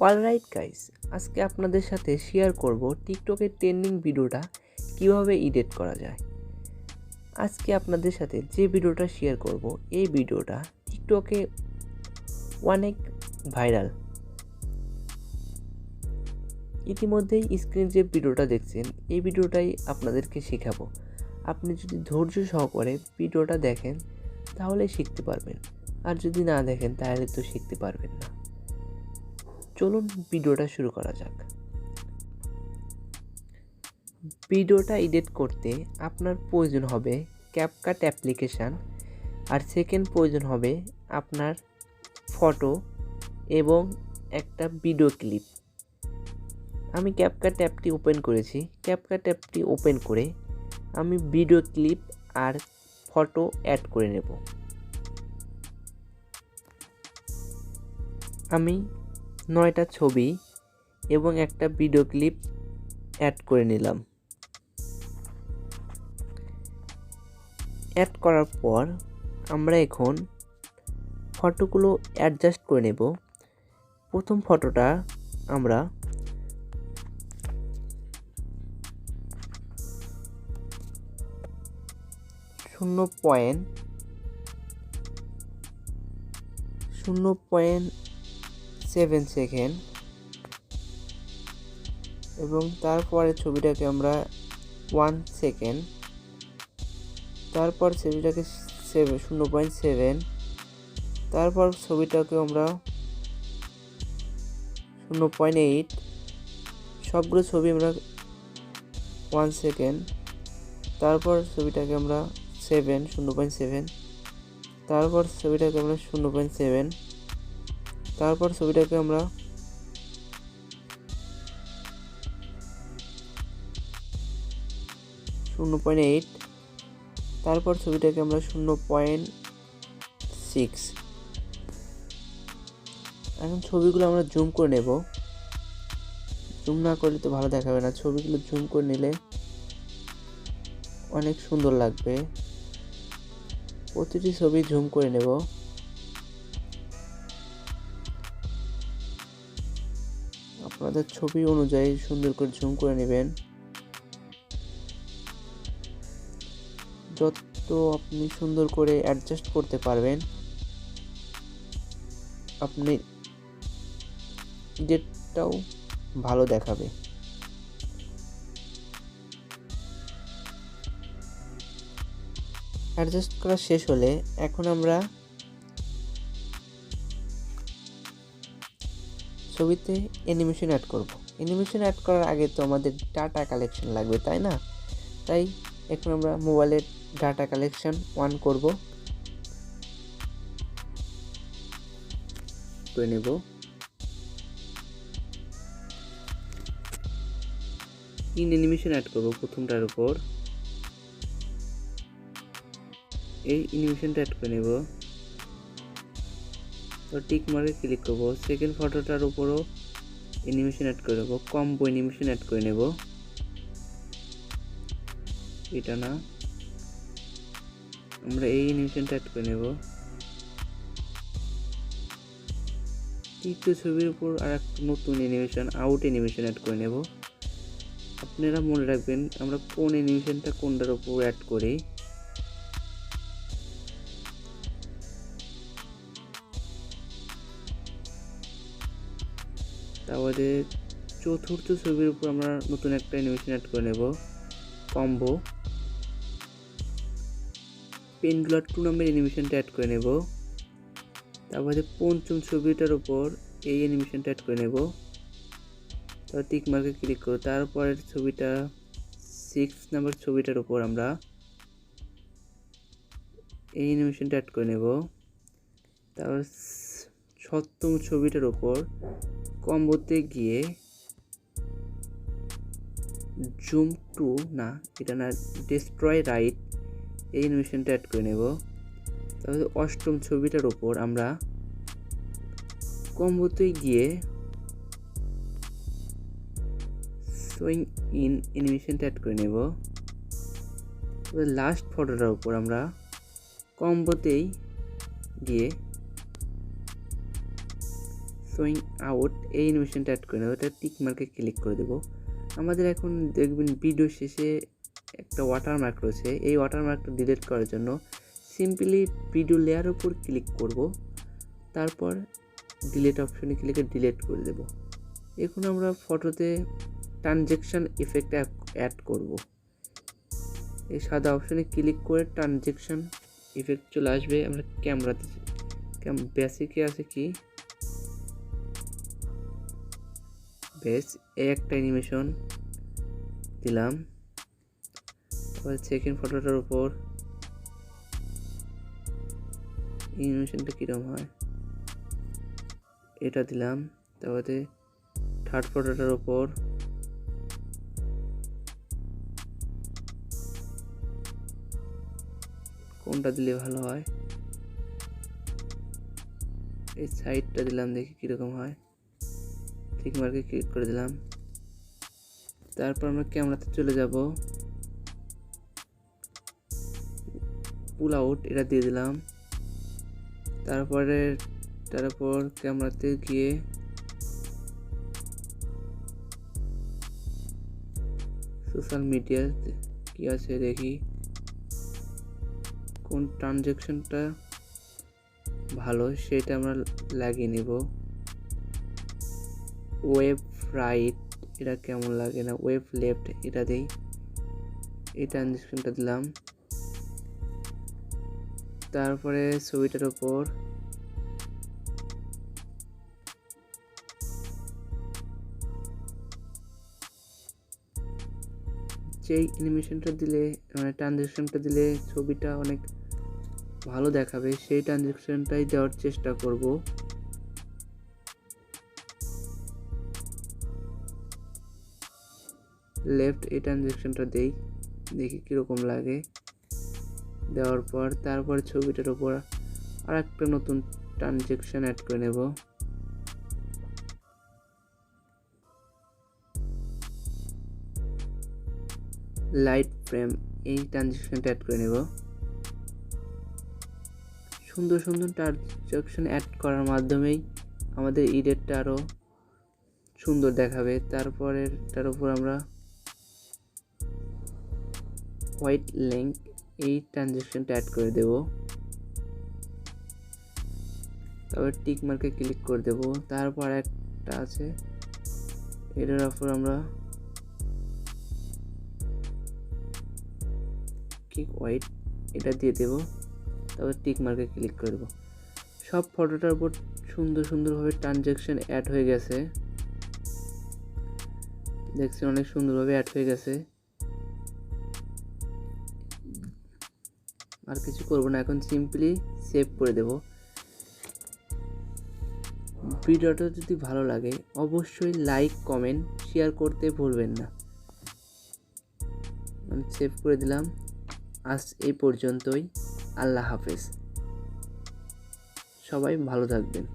Alright guys, আজকে আপনাদের সাথে শেয়ার করব টিকটকের ট্রেন্ডিং ভিডিওটা কিভাবে এডিট করা যায়। আজকে আপনাদের সাথে যে ভিডিওটা শেয়ার করব, এই ভিডিওটা টিকটকে অনেক ভাইরাল। ইতিমধ্যেই স্ক্রিন যে ভিডিওটা দেখছেন, এই ভিডিওটাই আপনাদেরকে শেখাবো। আপনি যদি ধৈর্য সহকারে ভিডিওটা দেখেন তাহলে শিখতে পারবেন, আর যদি না দেখেন তাহলে তো শিখতে পারবেন না। চলুন ভিডিওটা শুরু করা যাক। ভিডিওটা এডিট করতে আপনার প্রয়োজন হবে ক্যাপকাট অ্যাপ্লিকেশান, আর সেকেন্ড প্রয়োজন হবে আপনার ফটো এবং একটা ভিডিও ক্লিপ। আমি ক্যাপকাট অ্যাপটি ওপেন করেছি। ক্যাপকাট অ্যাপটি ওপেন করে আমি ভিডিও ক্লিপ আর ফটো অ্যাড করে নেব। আমি 9টা ছবি এবং একটা ভিডিও ক্লিপ অ্যাড করে নিলাম। অ্যাড করার পর আমরা এখন ফটোগুলো অ্যাডজাস্ট করে নেব। প্রথম ফটোটা আমরা শূন্য পয়েন্ট 7 সেকেন্ড এবং তারপরে ছবিটাকে আমরা 1 সেকেন্ড, তারপর ছবিটাকে 0.7, তারপর ছবিটাকে আমরা 0.8, সবগুলো ছবি আমরা 1 সেকেন্ড, তারপর ছবিটাকে আমরা 0.7, তারপর ছবিটাকে আমরা 0.7, তারপর ছবিটাকে আমরা 0.8, তারপর ছবিটাকে আমরা 0.6। এখন ছবিগুলো আমরা জুম করে নেব। জুম না করলে তো ভালো দেখাবে না, ছবিগুলো জুম করে নিলে অনেক সুন্দর লাগবে। প্রতিটি ছবি জুম করে নেব। আপনাদের ছবি অনুযায়ী সুন্দর করে জুম করে নেবেন। যত আপনি সুন্দর করে অ্যাডজাস্ট করতে পারবেন, আপনি এডিটটাও ভালো দেখাবে। অ্যাডজাস্ট করা শেষ হলে এখন আমরা ছবিতে অ্যানিমেশন অ্যাড করব। অ্যানিমেশন অ্যাড করার আগে তো আমাদের ডাটা কালেকশন লাগবে, তাই না? তাই এখন আমরা মোবাইলের ডাটা কালেকশন অন করে নেব। ইন অ্যানিমেশন অ্যাড করব প্রথমটার উপর। এই অ্যানিমেশনটা অ্যাড করে নেব। তো টিক মার্কে ক্লিক করব। সেকেন্ড ফটোটার উপরও অ্যানিমেশন অ্যাড করে নেব। কম্বো অ্যানিমেশন অ্যাড করে নেব। এটা না, আমরা এই অ্যানিমেশনটা অ্যাড করে নেব। তৃতীয় ছবির উপর আর একটা নতুন অ্যানিমেশন, আউট অ্যানিমেশন অ্যাড করে নেব। আপনারা মনে রাখবেন আমরা কোন অ্যানিমেশনটা কোনটার উপর অ্যাড করি। তাহলে চতুর্থ ছবির উপর আমরা নতুন একটা অ্যানিমেশন অ্যাড করে নেব, কম্বো। পেন্ডুলার 2 নম্বর অ্যানিমেশনটা অ্যাড করে নেব। তারপরে পঞ্চম ছবিটার উপর এই অ্যানিমেশনটা অ্যাড করে নেব। তারপর টিক মার্কে ক্লিক করব। তারপরের ছবিটা 6 নম্বর ছবিটার উপর আমরা এই অ্যানিমেশনটা অ্যাড করে নেব। তারপর 7ম ছবিটার উপর কম্বোতে গিয়ে জুম টু না, এটা না, ডেস্ট্রয় রাইট, এই অ্যানিমেশনটা অ্যাড করে নেব। তারপরে 8ম ছবিটার উপর আমরা কম্বোতে গিয়ে শোয়িং ইন অ্যানিমেশনটা অ্যাড করে নেব। তবে লাস্ট ফটোটার উপর আমরা কম্বোতেই গিয়ে শোয়িং আউট এই অ্যানিমেশনটা অ্যাড করে নেব। এটা টিক মার্কে ক্লিক করে দেবো। আমাদের এখন দেখবেন ভিডিও শেষে একটা ওয়াটারমার্ক রয়েছে। এই ওয়াটারমার্কটা ডিলিট করার জন্য সিম্পলি ভিডিও লেয়ার উপর ক্লিক করব, তারপর ডিলিট অপশনে ক্লিকে ডিলিট করে দেব। এখন আমরা ফটোতে ট্রানজ্যাকশন ইফেক্ট অ্যাড করব। এই সাদা অপশনে ক্লিক করে ট্রানজ্যাকশন ইফেক্ট চলে আসবে। আমরা ক্যামেরাতে বেসিকে আছে কি বেস এই একটা অ্যানিমেশন দিলাম। তারপর সেকেন্ড ফটোটার উপর অ্যানিমেশনটা কীরকম হয় এটা দিলাম। তারপরে থার্ড ফটোটার উপর কোনটা দিলে ভালো হয়, এই সাইডটা দিলাম, দেখি কীরকম হয়। ঠিক মার্কে ক্লিক করে দিলাম। তারপর আমরা ক্যামেরাতে চলে যাব, পুল আউট এটা দিয়ে দিলাম। তারপর ক্যামেরাতে গিয়ে সোশ্যাল মিডিয়া কি আছে দেখি কোন ট্রানজ্যাকশনটা ভালো সেটা আমরা লাগিয়ে নেব। ওয়েব রাইট এটা কেমন লাগে না, ওয়েব লেফট এটা দিই, এই ট্রানজ্যাকশনটা দিলাম। তারপরে ছবিটার উপর যেই অ্যানিমেশনটা দিলে মানে ট্রানজ্যাকশনটা দিলে ছবিটা অনেক ভালো দেখাবে সেই ট্রানজ্যাকশনটাই দেওয়ার চেষ্টা করব। লেফট এই ট্রানজ্যাকশনটা দেই, দেখি কীরকম লাগে। দেওয়ার পর তারপর ছবিটার উপর আর একটা নতুন ট্রানজ্যাকশন অ্যাড করে নেব। লাইট ফ্রেম এই ট্রানজ্যাকশনটা অ্যাড করে নেব। সুন্দর সুন্দর ট্রানজ্যাকশন অ্যাড করার মাধ্যমেই আমাদের এডিটটা আরও সুন্দর দেখাবে। তারপরে তার উপর আমরা হোয়াইট লিঙ্ক এই ট্রানজ্যাকশনটা অ্যাড করে দেব। তারপর টিক মার্কে ক্লিক করে দেব। তারপর একটা আছে এটার উপর আমরা কিক হোয়াইট এটা দিয়ে দেব। তারপর টিক মার্কে ক্লিক করে দেব। সব ফটোটার উপর সুন্দর সুন্দরভাবে ট্রানজ্যাকশন অ্যাড হয়ে গেছে, দেখছেন অনেক সুন্দরভাবে অ্যাড হয়ে গেছে। আর কিছু করব না, এখন সিম্পলি সেভ করে দেব। ভিডিওটা যদি ভালো লাগে অবশ্যই লাইক কমেন্ট শেয়ার করতে ভুলবেন না। সেভ করে দিলাম। আজ এই পর্যন্তই। আল্লাহ হাফেজ, সবাই ভালো থাকবেন।